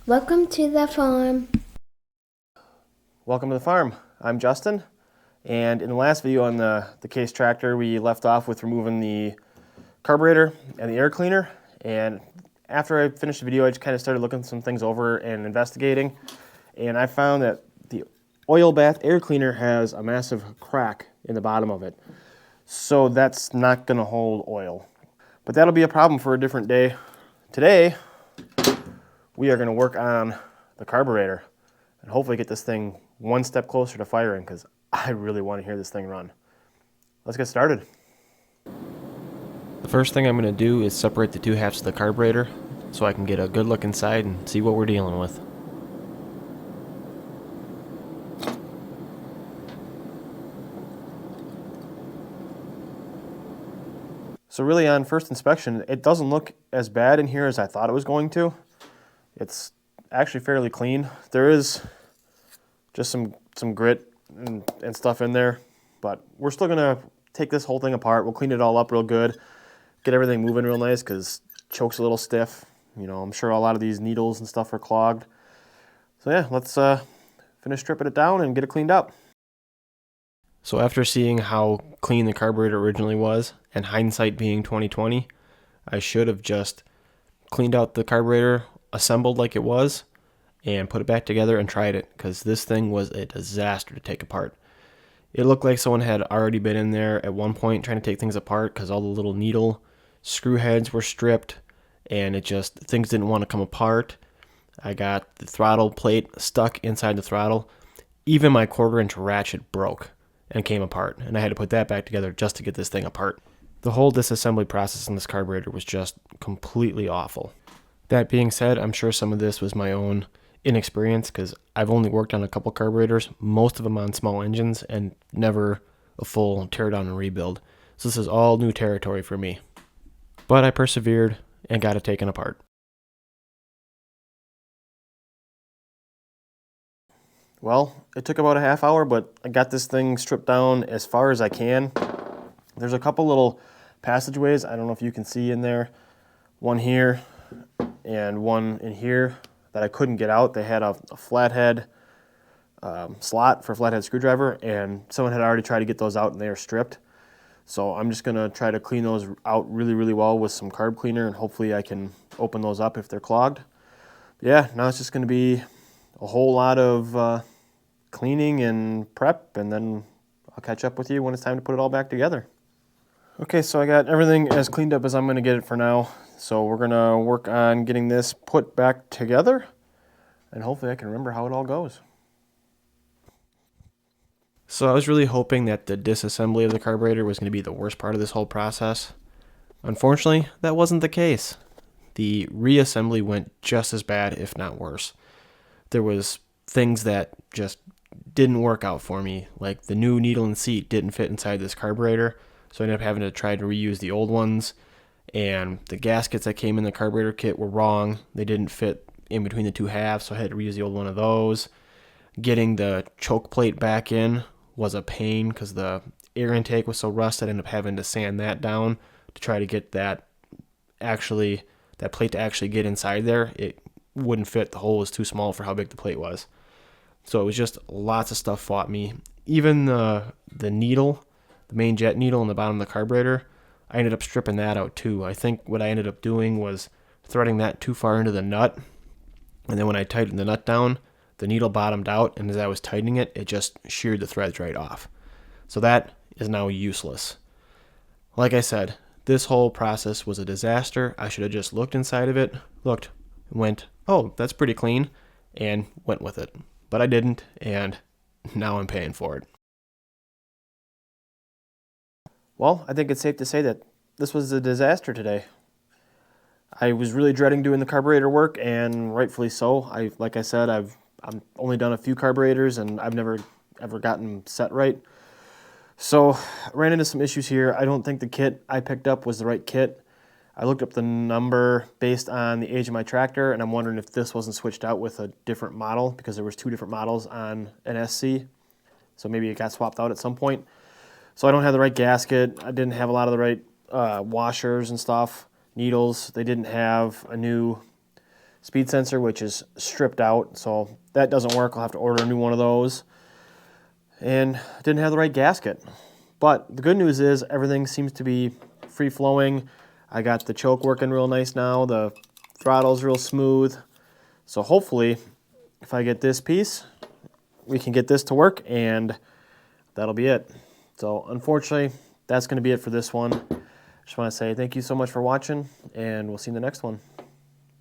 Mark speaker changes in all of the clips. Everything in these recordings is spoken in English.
Speaker 1: Welcome to the farm.
Speaker 2: Welcome to the farm. I'm Justin, and in the last video on the Case tractor, we left off with removing the carburetor and the air cleaner. And after I finished the video, I just kind of started looking some things over and investigating, and I found that the oil bath air cleaner has a massive crack in the bottom of it. So that's not going to hold oil. But that'll be a problem for a different day. Today, we are going to work on the carburetor and hopefully get this thing one step closer to firing, because I really want to hear this thing run. Let's get started. The first thing I'm going to do is separate the two halves of the carburetor so I can get a good look inside and see what we're dealing with. So really, on first inspection, it doesn't look as bad in here as I thought it was going to. It's actually fairly clean. There is just some grit and stuff in there, but we're still gonna take this whole thing apart. We'll clean it all up real good, get everything moving real nice, because choke's a little stiff. You know, I'm sure a lot of these needles and stuff are clogged. So yeah, let's finish stripping it down and get it cleaned up. So after seeing how clean the carburetor originally was, and hindsight being 2020, I should have just cleaned out the carburetor, assembled like it was, and put it back together and tried it, because this thing was a disaster to take apart. It looked like someone had already been in there at one point trying to take things apart, because all the little needle screw heads were stripped, and things didn't want to come apart. I got the throttle plate stuck inside the throttle. Even my 1/4-inch ratchet broke and came apart, and I had to put that back together just to get this thing apart. The whole disassembly process in this carburetor was just completely awful. That being said, I'm sure some of this was my own inexperience, because I've only worked on a couple carburetors, most of them on small engines, and never a full tear down and rebuild. So this is all new territory for me. But I persevered and got it taken apart. Well, it took about a half hour, but I got this thing stripped down as far as I can. There's a couple little passageways, I don't know if you can see in there. One here and one in here that I couldn't get out. They had a flathead slot for a flathead screwdriver, and someone had already tried to get those out and they are stripped. So I'm just gonna try to clean those out really, really well with some carb cleaner, and hopefully I can open those up if they're clogged. But yeah, now it's just gonna be a whole lot of cleaning and prep, and then I'll catch up with you when it's time to put it all back together. Okay, so I got everything as cleaned up as I'm gonna get it for now. So we're gonna work on getting this put back together, and hopefully I can remember how it all goes. So I was really hoping that the disassembly of the carburetor was gonna be the worst part of this whole process. Unfortunately, that wasn't the case. The reassembly went just as bad, if not worse. There was things that just didn't work out for me, like the new needle and seat didn't fit inside this carburetor, so I ended up having to try to reuse the old ones, and the gaskets that came in the carburetor kit were wrong. They didn't fit in between the two halves, so I had to reuse the old one of those. Getting the choke plate back in was a pain, because the air intake was so rusted. I ended up having to sand that down to try to get that plate to actually get inside there. It wouldn't fit. The hole was too small for how big the plate was. So it was just lots of stuff fought me. Even the needle, the main jet needle in the bottom of the carburetor, I ended up stripping that out too. I think what I ended up doing was threading that too far into the nut, and then when I tightened the nut down, the needle bottomed out, and as I was tightening it, it just sheared the threads right off. So that is now useless. Like I said, this whole process was a disaster. I should have just looked inside of it, went, oh, that's pretty clean, and went with it. But I didn't, and now I'm paying for it. Well, I think it's safe to say that this was a disaster today. I was really dreading doing the carburetor work, and rightfully so. Like I said, I've only done a few carburetors, and I've never ever gotten set right. So I ran into some issues here. I don't think the kit I picked up was the right kit. I looked up the number based on the age of my tractor, and I'm wondering if this wasn't switched out with a different model, because there was 2 different models on an SC. So maybe it got swapped out at some point. So I don't have the right gasket. I didn't have a lot of the right washers and stuff, needles. They didn't have a new speed sensor, which is stripped out, so that doesn't work. I'll have to order a new one of those. And didn't have the right gasket. But the good news is everything seems to be free-flowing. I got the choke working real nice now. The throttle's real smooth. So hopefully, if I get this piece, we can get this to work, and that'll be it. So unfortunately, that's going to be it for this one. Just want to say thank you so much for watching, and we'll see you in the next one.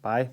Speaker 2: Bye.